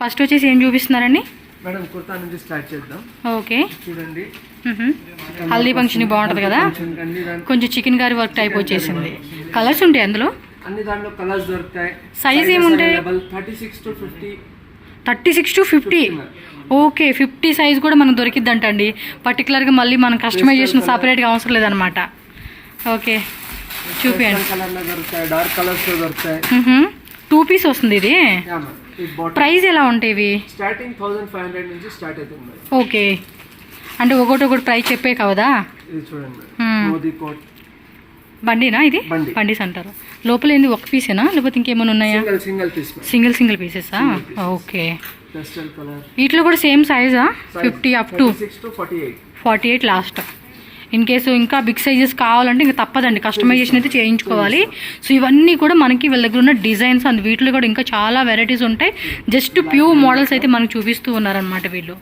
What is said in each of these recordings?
First వచ్చేసి ఏం చూపిస్తున్నారండి madam? Kurta నుంచి స్టార్ట్ చేద్దాం. ఓకే, చూడండి. హల్దీ ఫంక్షన్ బాగుంటుంది కదా, కొంచెం చికెన్ కర్రీ వర్క్ టైప్ వచ్చేసింది. కలర్స్ ఉంటాయి అందులో, అన్ని దాంట్లో కలర్స్ దొరుకుతాయి. సైజ్ ఏముంటాయి? 36 to 50. ఓకే, 50 సైజ్ కూడా మనకు దొరికిద్దంట అండి. పర్టికులర్గా మళ్ళీ మనం కస్టమైజేషన్ సపరేట్గా అవసరం లేదనమాట. ఓకే, చూపించండి. కలర్లో దొరుకుతాయి, డార్క్ కలర్స్లో దొరుకుతాయి. 2 పీస్ వస్తుంది ఇది. ప్రైస్ ఎలా ఉంటాయి ఇవి? స్టార్టింగ్ 1500 నుంచి స్టార్ట్ అవుతుంది. ఓకే, అంటే ఒకటి ప్రైస్ చెప్పే కదా. ఇది చూడండి, మోదీ కోట్ బండినా ఇది? బండీస్ అంటారు. లోపల ఏంది, ఒక పీసేనా లేకపోతే ఇంకేమైనా ఉన్నాయా? సింగిల్ పీసెసా? ఓకే, వీటిలో కూడా సేమ్ సైజా? 50 up to 48 last. In case ఇంకా బిగ్ సైజెస్ కావాలంటే ఇంకా తప్పదండి, కస్టమైజేషన్ అయితే చేయించుకోవాలి. సో ఇవన్నీ కూడా మనకి వీళ్ళ దగ్గర ఉన్న డిజైన్స్ అండ్ వీటిలో కూడా ఇంకా చాలా వెరైటీస్ ఉంటాయి. జస్ట్ ప్యూర్ మోడల్స్ అయితే మనకు చూపిస్తూ ఉన్నారనమాట వీళ్ళు.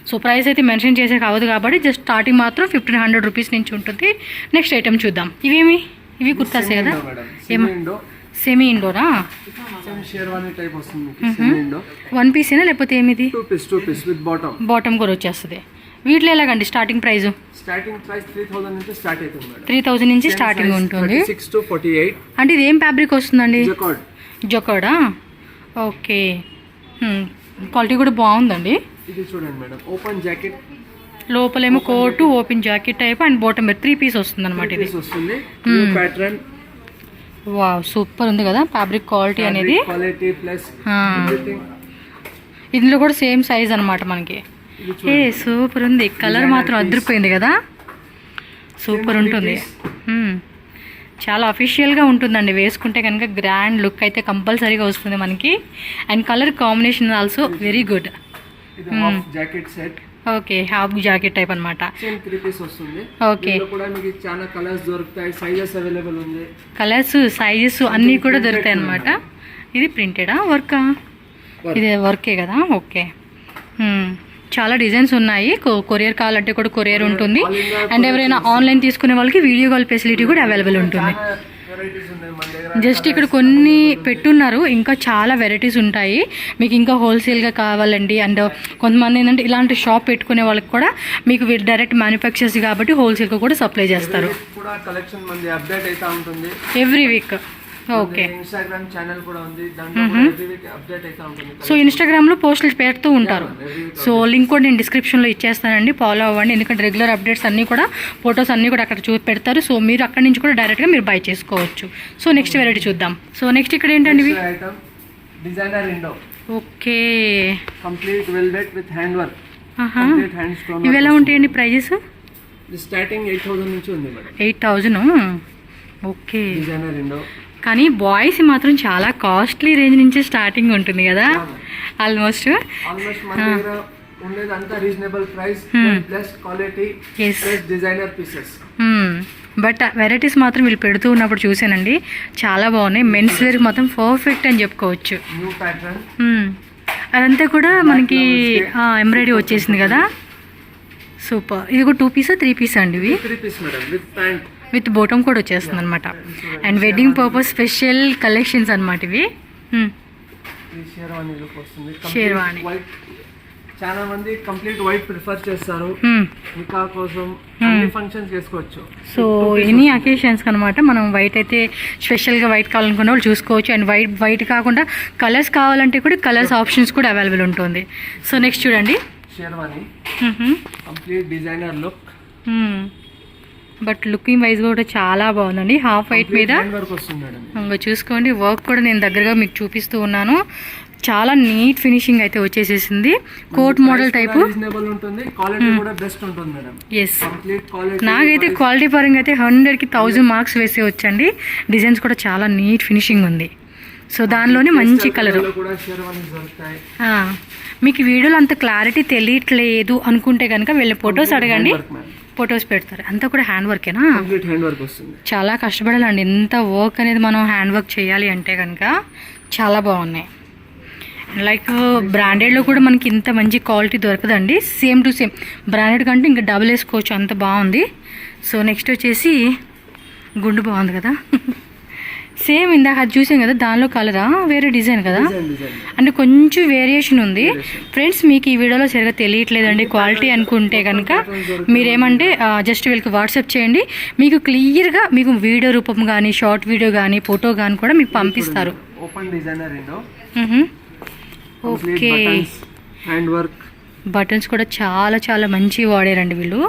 సో ప్రైస్ అయితే మెన్షన్ చేసే కావద్దు కాబట్టి జస్ట్ స్టార్టింగ్ మాత్రం 1500 రూపీస్ నుంచి ఉంటుంది. నెక్స్ట్ ఐటమ్ చూద్దాం. ఇవి కుర్తాసే కదా? సెమీ ఇండోరా? వన్ పీసేనా లేకపోతే ఏమిది? బాటమ్ కూడా వచ్చేస్తుంది. వీటిలో ఎలాగండి స్టార్టింగ్ ప్రైస్? 3000 నుంచి స్టార్టింగ్ ఉంటుంది. అంటే ఇది ఏం ఫ్యాబ్రిక్ వస్తుందండి? జకార్డా? ఓకే, క్వాలిటీ కూడా బాగుందండి. ఇది చూడండి మేడం, ఓపెన్ జాకెట్, లోపలేమో coat, open jacket type and bottom 3 piece వస్తుంది అనమాట. ఇది ప్యాటర్న్ వావ్, సూపర్ ఉంది కదా ఫ్యాబ్రిక్ క్వాలిటీ అనేది. ఇందులో కూడా సేమ్ సైజ్ అనమాట మనకి. సూపర్ ఉంది, కలర్ మాత్రం అదిరిపోయింది కదా, సూపర్ ఉంటుంది. చాలా అఫీషియల్గా ఉంటుందండి, వేసుకుంటే కనుక గ్రాండ్ లుక్ అయితే కంపల్సరీగా వస్తుంది మనకి. And colour combination also very good. Okay, half jacket type అనమాట. ఓకే, కలర్స్ సైజెస్ అన్నీ కూడా దొరుకుతాయి అనమాట. ఇది ప్రింటెడా వర్కా? ఇది వర్కే కదా. ఓకే, చాలా డిజైన్స్ ఉన్నాయి. కొరియర్ కావాలంటే కూడా కొరియర్ ఉంటుంది. అండ్ ఎవరైనా ఆన్లైన్ తీసుకునే వాళ్ళకి వీడియో కాల్ ఫెసిలిటీ కూడా అవైలబుల్ ఉంటుంది. జస్ట్ ఇక్కడ కొన్ని పెట్టున్నారు, ఇంకా చాలా వెరైటీస్ ఉంటాయి. మీకు ఇంకా హోల్సేల్గా కావాలండి. అండ్ కొంతమంది ఏంటంటే ఇలాంటి షాప్ పెట్టుకునే వాళ్ళకి కూడా మీకు డైరెక్ట్ మ్యానుఫ్యాక్చర్స్ కాబట్టి హోల్సేల్గా కూడా సప్లై చేస్తారు every week. Okay, Instagram channel కూడా ఉంది, దాంట్లో కూడా ఎవ్రీ వీక్ అప్డేట్ అవుతా ఉంటుంది. సో ఇన్స్టాగ్రామ్లో పోస్టులు పెడుతూ ఉంటారు. సో లింక్ కూడా నేను డిస్క్రిప్షన్లో ఇచ్చేస్తానండి, ఫాలో అవ్వండి. ఎందుకంటే రెగ్యులర్ అప్డేట్స్ అన్నీ కూడా, ఫొటోస్ అన్నీ కూడా అక్కడ పెడతారు. సో మీరు అక్కడి నుంచి కూడా డైరెక్ట్గా మీరు బై చేసుకోవచ్చు. సో నెక్స్ట్ వెరైటీ చూద్దాం. సో నెక్స్ట్ ఇక్కడ ఏంటండి? Designer Indo. Okay, complete velvet with hand work. ఇవి ఎలా ఉంటాయండి ప్రైజెస్? స్టార్టింగ్ 8000 నుంచి ఉంది మేడం. 8000. Okay, designer Indo. కానీ బాయ్స్ మాత్రం చాలా కాస్ట్లీ రేంజ్ నుంచి స్టార్టింగ్ ఉంటుంది కదా. ఆల్మోస్ట్ మన దగ్గర ఉండేదంతా reasonable price plus quality plus designer pieces. But varieties మాత్రం వీళ్ళు పెడుతూ ఉన్నప్పుడు చూసానండి, చాలా బాగున్నాయి. మెన్స్ వేర్ మాత్రం పర్ఫెక్ట్ అని చెప్పుకోవచ్చు. న్యూ ప్యాటర్న్, అదంతా కూడా మనకి ఎంబ్రాయిడరీ వచ్చేసింది కదా, సూపర్. ఇది కూడా 2 పీసా 3 పీసా అండి? ఇవి 3 piece madam, with pant with bottom కూడా వచ్చేస్తుంది అనమాట. And wedding purpose special collections అనమాట ఇవి. షేర్వాణి చాలా మంది కంప్లీట్ వైట్ ప్రిఫర్ చేస్తారు, నికా కోసం ఫంక్షన్స్ చేసుకోవచ్చు. సో ఎనీ అకేషన్స్ అనమాట. మనం వైట్ అయితే స్పెషల్గా వైట్ కావాలనుకున్న వాళ్ళు చూసుకోవచ్చు. అండ్ వైట్ కాకుండా కలర్స్ కావాలంటే కూడా కలర్స్ ఆప్షన్స్ కూడా అవైలబుల్ ఉంటుంది. సో నెక్స్ట్ చూడండి, sherwani complete designer look. But looking wise కూడా చాలా బాగుందండి. హాఫ్ వైట్ మీద ఇంకా చూసుకోండి, వర్క్ కూడా నేను దగ్గరగా మీకు చూపిస్తూ ఉన్నాను. చాలా నీట్ ఫినిషింగ్ అయితే వచ్చేసేసింది. Coat model type. ఎస్, నాకైతే క్వాలిటీ పరంగా అయితే 100కి 1000 మార్క్స్ వేసే వచ్చండి. డిజైన్స్ కూడా చాలా నీట్ ఫినిషింగ్ ఉంది. సో దానిలోనే మంచి కలరు. మీకు వీడియోలో అంత క్లారిటీ తెలియట్లేదు అనుకుంటే కనుక వీళ్ళ ఫొటోస్ అడగండి, ఫొటోస్ పెడతారు. అంతా కూడా హ్యాండ్ వర్కేనా? చాలా కష్టపడాలండి. ఎంత వర్క్ అనేది మనం హ్యాండ్ వర్క్ చేయాలి అంటే కనుక చాలా బాగున్నాయి. లైక్ బ్రాండెడ్లో కూడా మనకి ఇంత మంచి క్వాలిటీ దొరకదండి. సేమ్ టు సేమ్ బ్రాండెడ్ కంటే ఇంకా డబుల్ వేసుకోవచ్చు, అంత బాగుంది. సో నెక్స్ట్ వచ్చేసి గుండు బాగుంది కదా, సేమ్ ఇందాక అది చూసాం కదా, దానిలో కలరా వేరే డిజైన్ కదా, డిజైన్ అంటే కొంచెం వేరియేషన్ ఉంది. ఫ్రెండ్స్ మీకు ఈ వీడియోలో సరిగా తెలియట్లేదండి క్వాలిటీ అనుకుంటే కనుక మీరేమంటే జస్ట్ వీళ్ళకి వాట్సాప్ చేయండి, మీకు క్లియర్గా మీకు వీడియో రూపం కానీ షార్ట్ వీడియో కానీ ఫోటో కానీ కూడా మీకు పంపిస్తారు. Open designer window. Okay, hand work buttons కూడా చాలా చాలా మంచిగా వాడారండి వీళ్ళు.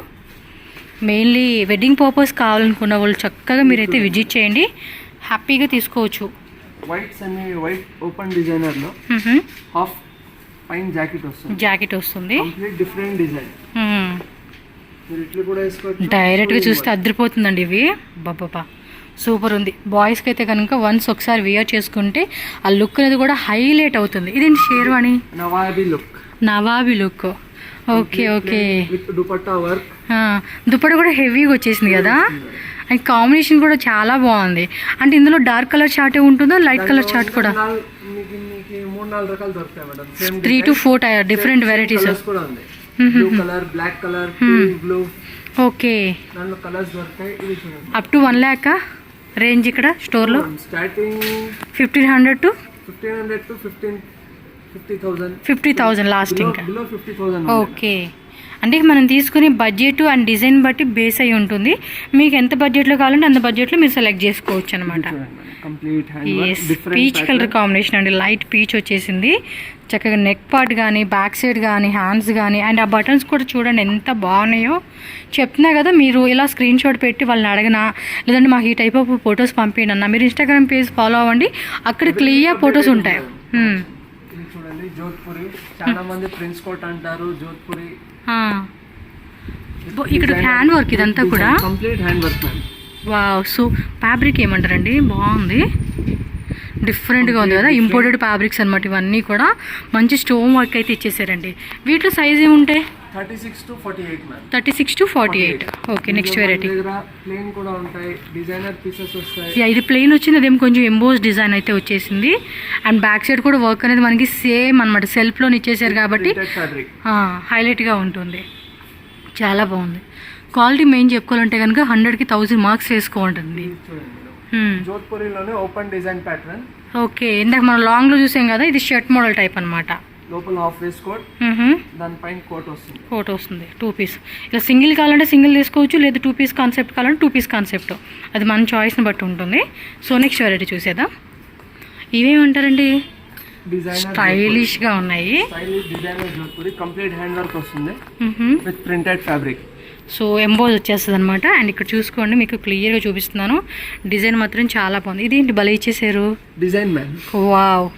మెయిన్లీ వెడ్డింగ్ పర్పస్ కావాలనుకున్న వాళ్ళు చక్కగా మీరైతే విజిట్ చేయండి, హ్యాపీగా తీసుకోవచ్చు. White semi white open designer లో హాఫ్ పైన జాకెట్ వస్తుంది. Complete different design. మీరు ఇట్లా కూడా వేసుకోవచ్చు. డైరెక్ట్ గా చూస్తే అదిరిపోతుందండి ఇవి. బాబా సూపర్ ఉంది. బాయ్స్కి అయితే కనుక వన్స్ ఒకసారి వియర్ చేసుకుంటే ఆ లుక్ అనేది కూడా హైలైట్ అవుతుంది. ఇదేంటి sherwani nawabi look. Okay okay, dupatta work. Dupatta కూడా హెవీగా వచ్చేసింది కదా, అండ్ కాంబినేషన్ కూడా చాలా బాగుంది. అంటే ఇందులో డార్క్ కలర్ చార్ట్ ఉంటుందా, లైట్ కలర్ చార్ట్ కూడా? 3-4 రకాలు దొరుకుతాయి మేడం. 3 to 4 different varieties. Blue colour, black colour, blue. Okay, దాంట్లో కలర్స్ దొరుకుతాయి. ఇది చూడండి, అప్ టు 1 lakh రేంజ్ ఇక్కడ స్టోర్లో. స్టార్టింగ్ 1500 to 50,000 లాస్ట్ ఇంకా. 50,000. ఓకే, అంటే మనం తీసుకునే బడ్జెట్ అండ్ డిజైన్ బట్టి బేస్ అయి ఉంటుంది. మీకు ఎంత బడ్జెట్లో కావాలంటే అంత బడ్జెట్లో మీరు సెలెక్ట్ చేసుకోవచ్చు అనమాట. పీచ్ కలర్ కాంబినేషన్ అండి, లైట్ పీచ్ వచ్చేసింది. చక్కగా నెక్ పార్ట్ కానీ బ్యాక్ సైడ్ కానీ హ్యాండ్స్ కానీ అండ్ ఆ బటన్స్ కూడా చూడండి ఎంత బాగున్నాయో. చెప్తున్నా కదా, మీరు ఇలా స్క్రీన్ షాట్ పెట్టి వాళ్ళని అడగనా, లేదంటే మాకు ఈ టైప్ ఆఫ్ ఫొటోస్ పంపించండి అన్న, మీరు ఇన్స్టాగ్రామ్ పేజ్ ఫాలో అవ్వండి, అక్కడ క్లియర్ ఫొటోస్ ఉంటాయి. చూడండి, జోధ్పూరి, చాలా మంది ప్రిన్స్ కోట్ అంటారు, జోధ్పూరి. ఇక్కడ హ్యాండ్ వర్క్ ఇదంతా కూడా complete hand work. Wow, so fabric ఏమంటారండి, బాగుంది, డిఫరెంట్గా ఉంది కదా. ఇంపోర్టెడ్ ఫ్యాబ్రిక్స్ అనమాట ఇవన్నీ కూడా. మంచి స్టోన్ వర్క్ అయితే ఇచ్చేసారండి. వీటిలో సైజ్ ఏముంటాయి? 36 to 48. Okay, next variety plain కూడా ఉంటాయి, డిజైనర్ పీసెస్ వస్తాయి. ఇది ప్లెయిన్ వచ్చింది, అదేం కొంచెం ఎంబోస్ డిజైన్ అయితే వచ్చేసింది. అండ్ బ్యాక్ సైడ్ కూడా వర్క్ అనేది మనకి సేమ్ అనమాట, సెల్ఫ్లో ఇచ్చేసారు కాబట్టి హైలైట్గా ఉంటుంది. చాలా బాగుంది. క్వాలిటీ మెయిన్ చెప్పుకోవాలంటే కనుక 100కి 1000 మార్క్స్ వేసుకోండి. జోధ్పూరిలోనే ఓపెన్ డిజైన్ ప్యాటర్న్. ఓకే, ఇందాక మనం లాంగ్లో చూసాం కదా, ఇది షర్ట్ మోడల్ టైప్ అనమాట. లోపల హాఫ్ వేస్ట్ కోట్, దానిపైన కోట్ వస్తుంది 2 పీస్. ఇలా సింగిల్ కావాలంటే సింగిల్ తీసుకోవచ్చు, లేదా 2 పీస్ కాన్సెప్ట్ కావాలంటే 2 పీస్ కాన్సెప్ట్, అది మన చాయిస్ని బట్టి ఉంటుంది. సో నెక్స్ట్ వెరైటీ చూసేదా. ఇవేమంటారండి, స్టైలిష్గా ఉన్నాయి. కంప్లీట్ హ్యాండ్ వర్క్ వస్తుంది with printed fabric. So emboss వచ్చేస్తుంది అనమాట. అండ్ ఇక్కడ చూసుకోండి, మీకు క్లియర్గా చూపిస్తున్నాను. డిజైన్ మాత్రం చాలా బాగుంది. ఇదేంటి భలే ఇచ్చేసారు design man. Wow,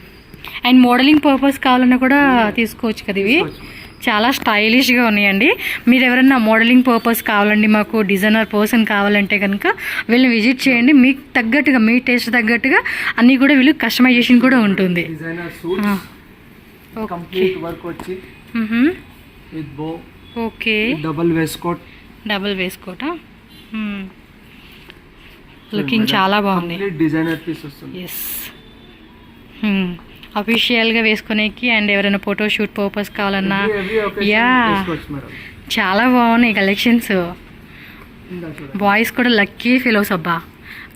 and modelling purpose కావాలన్నా కూడా తీసుకోవచ్చు కదా. ఇవి చాలా స్టైలిష్గా ఉన్నాయండి. మీరు ఎవరైనా మోడలింగ్ పర్పస్ కావాలండి, మాకు డిజైనర్ పర్సన్ కావాలంటే కనుక వీళ్ళని విజిట్ చేయండి. మీకు తగ్గట్టుగా, మీ టేస్ట్ తగ్గట్టుగా అన్నీ కూడా వీళ్ళు కస్టమైజేషన్ కూడా ఉంటుంది. ఓకే, డబుల్ వేస్ కోట్. లుకింగ్ చాలా బాగుంది. డిజైనర్ పీస్ వస్తుంది. ఎస్, అఫీషియల్గా వేసుకునేకి అండ్ ఎవరైనా ఫోటో షూట్ పర్పస్ కావాలన్నా యా చాలా బాగున్నాయి కలెక్షన్స్. బాయ్స్ కూడా లక్కీ ఫెలోస్ అబ్బా,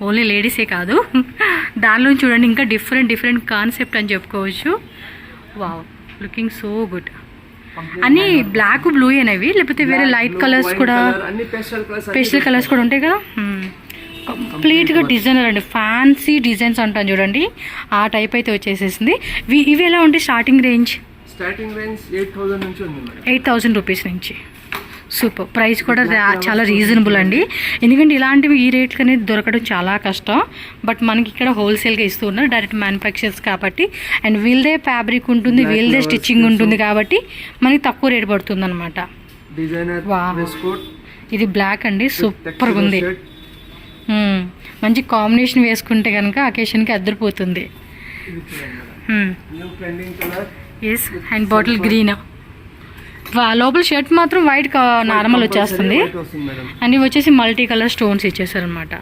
ఓన్లీ లేడీసే కాదు, దానిలో చూడండి ఇంకా డిఫరెంట్ కాన్సెప్ట్ అని చెప్పుకోవచ్చు. Wow, looking so good. అన్నీ బ్లాక్ బ్లూ అనేవి, లేకపోతే వేరే లైట్ కలర్స్ కూడా, పేస్టల్ కలర్స్ కూడా ఉంటాయి కదా. కంప్లీట్గా డిజైనర్ అండి, ఫ్యాన్సీ డిజైన్స్ అంటాను చూడండి, ఆ టైప్ అయితే వచ్చేసేసింది. ఇవి ఎలా ఉంటాయి స్టార్టింగ్ రేంజ్? 8,000 రూపీస్ నుంచి. సూపర్, ప్రైస్ కూడా చాలా రీజనబుల్ అండి. ఎందుకంటే ఇలాంటివి ఈ రేట్కి అనేది దొరకడం చాలా కష్టం. బట్ మనకి ఇక్కడ హోల్సేల్గా ఇస్తూ ఉన్నారు, డైరెక్ట్ మ్యానుఫ్యాక్చర్స్ కాబట్టి. అండ్ వీళ్ళదే ఫ్యాబ్రిక్ ఉంటుంది, వీళ్ళదే స్టిచ్చింగ్ ఉంటుంది కాబట్టి మనకి తక్కువ రేట్ పడుతుంది అనమాట. ఇది బ్లాక్ అండి, సూపర్గా ఉంది. మంచి కాంబినేషన్ వేసుకుంటే కనుక అకేషన్కి అద్దరిపోతుంది. Yes, and bottle green. లోపల షర్ట్ మాత్రం వైట్ నార్మల్ వచ్చేస్తుంది. అండ్ ఇవి వచ్చేసి మల్టీ కలర్ స్టోన్స్ ఇచ్చేసారనమాట.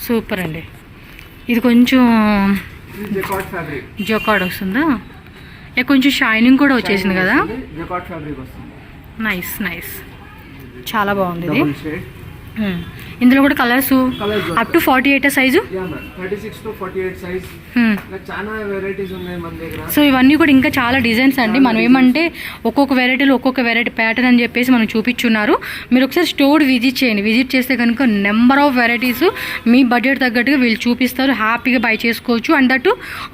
సూపర్ అండి. ఇది కొంచెం జకార్డ్ వస్తుందా, కొంచెం షైనింగ్ కూడా వచ్చేసింది కదా. నైస్, చాలా బాగుంది ఇది. ఇందులో కూడా colours up to 48 size. 36 to 48 size. చాలా వెరైటీస్ ఉన్నాయి మన దగ్గర. సో ఇవన్నీ కూడా ఇంకా చాలా డిజైన్స్ అండి. మనం ఏమంటే ఒక్కొక్క వెరైటీ ప్యాటర్న్ అని చెప్పేసి మనకు చూపించున్నారు. మీరు ఒకసారి స్టోర్ విజిట్ చేయండి. విజిట్ చేస్తే కనుక number of varieties me budget తగ్గట్టుగా వీళ్ళు చూపిస్తారు. హ్యాపీగా బై చేసుకోవచ్చు. అండ్ దట్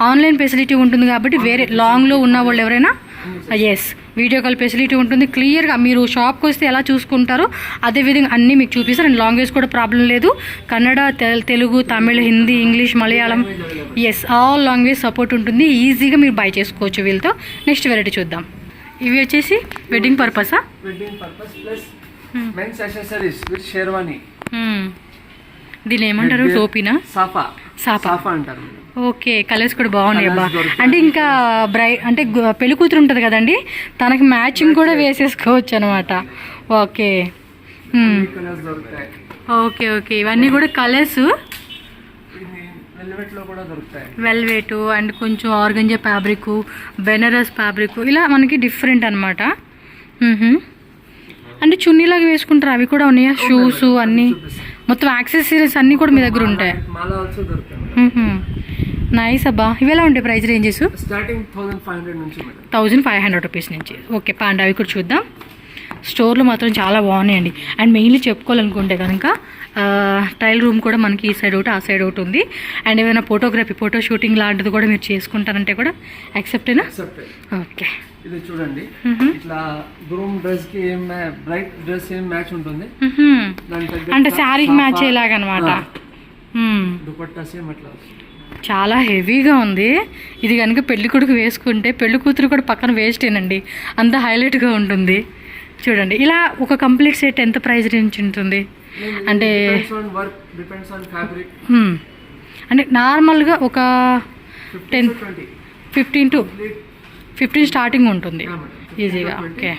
ఆన్లైన్ ఫెసిలిటీ ఉంటుంది కాబట్టి వేరే లాంగ్లో ఉన్న వాళ్ళు ఎవరైనా ఎస్ వీడియో కాల్ ఫెసిలిటీ ఉంటుంది. క్లియర్గా మీరు షాప్కి వస్తే ఎలా చూసుకుంటారో అదేవిధంగా అన్నీ మీకు చూపిస్తారు. అండ్ లాంగ్వేజ్ కూడా ప్రాబ్లం లేదు. Kannada, Telugu, Tamil, Hindi, English, Malayalam yes all language support ఉంటుంది. ఈజీగా మీరు బై చేసుకోవచ్చు వీళ్ళతో. నెక్స్ట్ వెరైటీ చూద్దాం. ఇవి వచ్చేసి వెడ్డింగ్ పర్పసా? Wedding purpose plus men's accessories with sherwani. దీని ఏమంటారు? టోపీనా? సాఫా అంటారు. ఓకే, కలర్స్ కూడా బాగున్నాయి అబ్బా. అంటే ఇంకా అంటే పెళ్లి కూతురు ఉంటుంది కదండి, తనకి మ్యాచింగ్ కూడా వేసేసుకోవచ్చు అనమాట. ఓకే ఓకే ఓకే ఇవన్నీ కూడా కలర్స్ వెల్వెట్ అండ్ కొంచెం ఆర్గంజా ఫ్యాబ్రిక్, బెనారస్ ఫ్యాబ్రిక్, ఇలా మనకి డిఫరెంట్ అనమాట. అంటే చున్నీలాగా వేసుకుంటారు అవి కూడా ఉన్నాయా? షూస్ అన్నీ మొత్తం యాక్సెసరీస్ అన్నీ కూడా మీ దగ్గర ఉంటాయి. నైస్ అబ్బా. ఇవి ఎలా ఉంటాయి ప్రైస్ రేంజెస్? స్టార్టింగ్ 1500 నుంచి 1500 రూపీస్ నుంచి. ఓకే పాండా అవి కూడా చూద్దాం. స్టోర్లో మాత్రం చాలా బాగున్నాయండి. అండ్ మెయిన్లీ చెప్పుకోవాలనుకుంటే కనుక ట్రయల్ రూమ్ కూడా మనకి ఈ సైడ్ ఒకటి ఆ సైడ్ ఒకటి ఉంది. అండ్ ఏమైనా ఫోటో షూటింగ్ లాంటిది కూడా మీరు చేసుకుంటారంటే కూడా యాక్సెప్టేనా? ఓకే ఇది చూడండి. ఇట్లా గ్రూమ్ డ్రెస్ కి బ్రైట్ డ్రెస్ ఏం మ్యాచ్ ఉంటుంది, అంటే శారీకి మ్యాచ్ అయ్యేలాగా అనమాట. దుపట్టా సేమ్ అట్లా చాలా హెవీగా ఉంది. ఇది కనుక పెళ్లి కొడుకు వేసుకుంటే పెళ్లి కూతురు కూడా పక్కన వేస్టేనండి, అంత హైలైట్గా ఉంటుంది. చూడండి ఇలా ఒక కంప్లీట్ సెట్ ఎంత ప్రైస్ రేంజ్ ఉంటుంది? అంటే అంటే నార్మల్గా ఒక 15 స్టార్టింగ్ ఉంటుంది ఈజీగా. ఓకే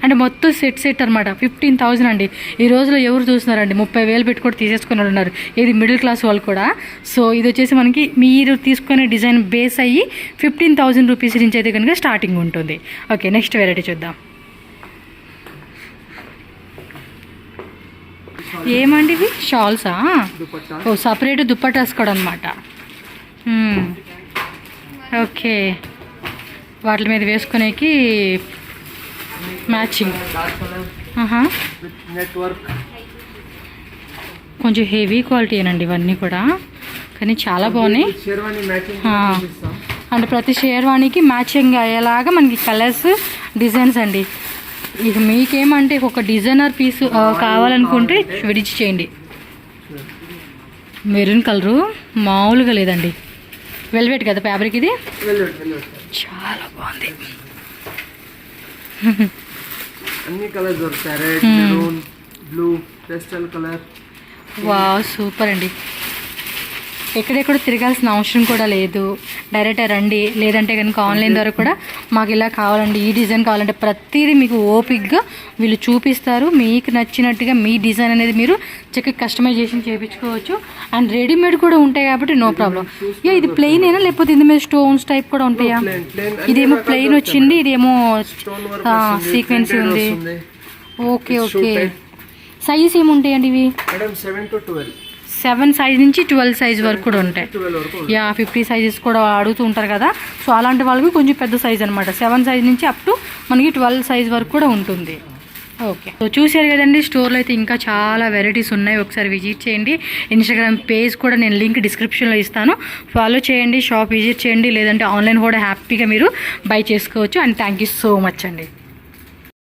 అంటే మొత్తం సెట్ అనమాట. 15,000 అండి. ఈ రోజులో ఎవరు చూస్తున్నారండి 30,000 పెట్టి కూడా తీసేసుకుని ఉన్నారు, ఇది మిడిల్ క్లాస్ వాళ్ళు కూడా. సో ఇది వచ్చేసి మనకి మీరు తీసుకునే డిజైన్ బేస్ అయ్యి 15,000 రూపీస్ నుంచి అయితే కనుక స్టార్టింగ్ ఉంటుంది. ఓకే నెక్స్ట్ వెరైటీ చూద్దాం. ఏమండి ఇవి? షాల్సా? ఓ సపరేట్ దుప్పటాస్ కూడా అనమాట. ఓకే వాటి మీద వేసుకునేకి మ్యాచింగ్. కొంచెం హెవీ క్వాలిటీ ఏనండి ఇవన్నీ కూడా, కానీ చాలా బాగున్నాయి. అంటే ప్రతి షేర్వాణికి మ్యాచింగ్ అయ్యేలాగా మనకి కలర్స్, డిజైన్స్ అండి. ఇక మీకేమంటే ఒక డిజైనర్ పీస్ కావాలనుకుంటే విడిచి చేయండి. మెరూన్ కలరు మామూలుగా లేదండి. వెల్వెట్ కదా ఫ్యాబ్రిక్, ఇది చాలా బాగుంది. అన్ని కలర్స్ దొరుకుతాయి. Red, maroon, blue, pastel colour. Wow super అండి. ఎక్కడెక్కడ తిరగాల్సిన అవసరం కూడా లేదు. డైరెక్ట్ రండి, లేదంటే కనుక ఆన్లైన్ ద్వారా కూడా మాకు ఇలా కావాలండి, ఈ డిజైన్ కావాలంటే ప్రతిదీ మీకు ఓపిక్గా వీళ్ళు చూపిస్తారు. మీకు నచ్చినట్టుగా మీ డిజైన్ అనేది మీరు చక్కగా కస్టమైజేషన్ చేయించుకోవచ్చు. అండ్ రెడీమేడ్ కూడా ఉంటాయి కాబట్టి నో ప్రాబ్లం. ఇది ప్లెయిన్ అయినా లేకపోతే ఇందు మీద స్టోన్స్ టైప్ కూడా ఉంటాయా? ఇదేమో ప్లెయిన్ వచ్చింది, ఇదేమో సీక్వెన్స్ ఉంది. ఓకే ఓకే సైజ్ ఏముంటాయండి ఇవి? 7 సైజ్ నుంచి 12 సైజ్ వరకు కూడా ఉంటాయి. 50 సైజెస్ కూడా అడుగుతూ ఉంటారు కదా, సో అలాంటి వాళ్ళకి కొంచెం పెద్ద సైజ్ అనమాట. 7 సైజ్ నుంచి అప్ టు మనకి 12 సైజ్ వరకు కూడా ఉంటుంది. ఓకే సో చూసారు కదండి, స్టోర్లో అయితే ఇంకా చాలా వెరైటీస్ ఉన్నాయి. ఒకసారి విజిట్ చేయండి. ఇన్స్టాగ్రామ్ పేజ్ కూడా నేను లింక్ డిస్క్రిప్షన్లో ఇస్తాను, ఫాలో చేయండి, షాప్ విజిట్ చేయండి, లేదంటే ఆన్లైన్ కూడా హ్యాపీగా మీరు బై చేసుకోవచ్చు. And thank you so much అండి.